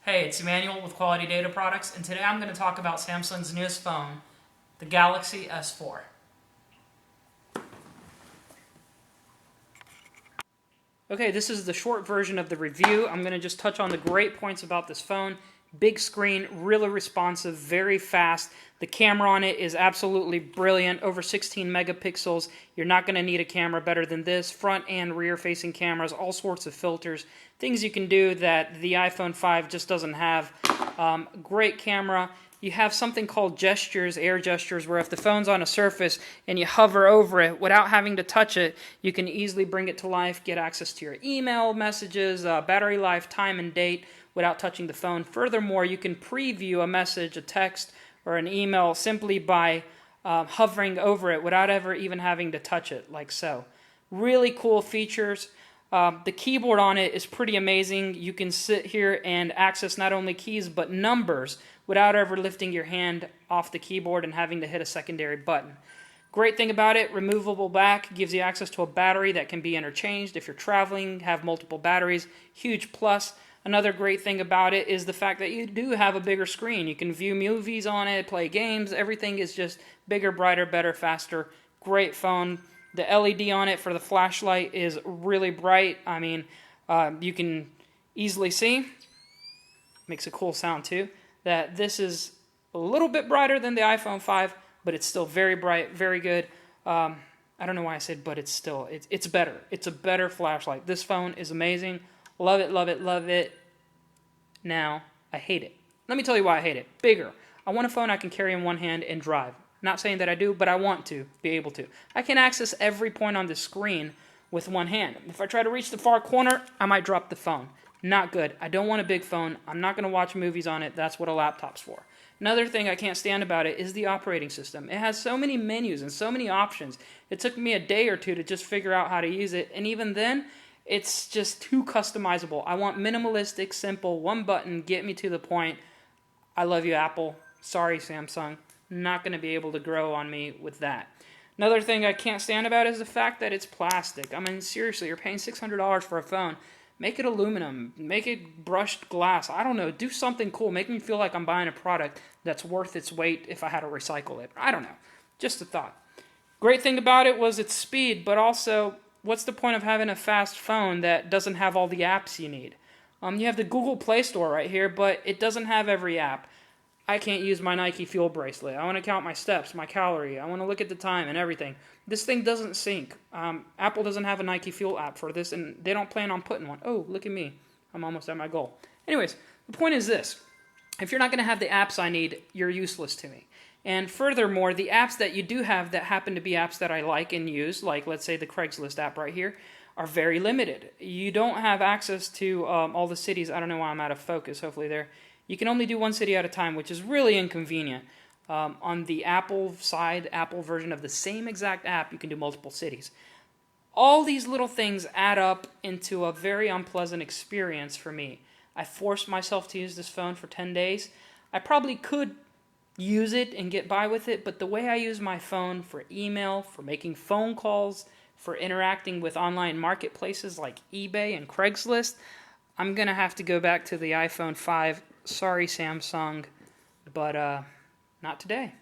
Hey, it's Emmanuel with Quality Data Products, and today I'm going to talk about Samsung's newest phone, the Galaxy S4. Okay, this is the short version of the review. I'm going to just touch on the great points about this phone. Big screen, really responsive, very fast. The camera on it is absolutely brilliant, over 16 megapixels. You're not going to need a camera better than this. Front and rear facing cameras, all sorts of filters, things you can do that the iPhone 5 just doesn't have. Great camera. You have something called gestures, air gestures, where if the phone's on a surface and you hover over it without having to touch it, you can easily bring it to life, get access to your email messages, battery life, time and date without touching the phone. Furthermore, you can preview a message, a text, or an email simply by hovering over it without ever even having to touch it, like so. Really cool features. The keyboard on it is pretty amazing. You can sit here and access not only keys but numbers without ever lifting your hand off the keyboard and having to hit a secondary button. Great thing about it, removable back, gives you access to a battery that can be interchanged if you're traveling, have multiple batteries. Huge plus. Another great thing about it is the fact that you do have a bigger screen. You can view movies on it, play games. Everything is just bigger, brighter, better, faster. Great phone. The LED on it for the flashlight is really bright. I mean, you can easily see, makes a cool sound too, that this is a little bit brighter than the iPhone 5, but it's still very bright, very good. I don't know why I said but it's better. It's a better flashlight. This phone is amazing. Love it, love it, love it. Now, I hate it. Let me tell you why I hate it. Bigger. I want a phone I can carry in one hand and drive. Not saying that I do, but I want to be able to. I can access every point on the screen with one hand. If I try to reach the far corner, I might drop the phone. Not good. I don't want a big phone. I'm not going to watch movies on it. That's what a laptop's for. Another thing I can't stand about it is the operating system. It has so many menus and so many options. It took me a day or two to just figure out how to use it, and even then, it's just too customizable. I want minimalistic, simple, one button, get me to the point. I love you, Apple. Sorry, Samsung. Not going to be able to grow on me with that. Another thing I can't stand about is the fact that it's plastic. I mean, seriously, you're paying $600 for a phone. Make it aluminum. Make it brushed glass. I don't know. Do something cool. Make me feel like I'm buying a product that's worth its weight if I had to recycle it. I don't know. Just a thought. Great thing about it was its speed, but also, what's the point of having a fast phone that doesn't have all the apps you need? You have the Google Play Store right here, but it doesn't have every app. I can't use my Nike Fuel bracelet. I want to count my steps, my calorie. I want to look at the time and everything. This thing doesn't sync. Apple doesn't have a Nike Fuel app for this, and they don't plan on putting one. Oh, look at me. I'm almost at my goal. Anyways, the point is this. If you're not going to have the apps I need, you're useless to me. And furthermore, the apps that you do have that happen to be apps that I like and use, like let's say the Craigslist app right here, are very limited. You don't have access to all the cities. I don't know why I'm out of focus. Hopefully there. You can only do one city at a time, which is really inconvenient. On the Apple side, Apple version of the same exact app, you can do multiple cities. All these little things add up into a very unpleasant experience for me. I forced myself to use this phone for 10 days. I probably could use it and get by with it, but the way I use my phone for email, for making phone calls, for interacting with online marketplaces like eBay and Craigslist, I'm going to have to go back to the iPhone 5. Sorry, Samsung, but not today.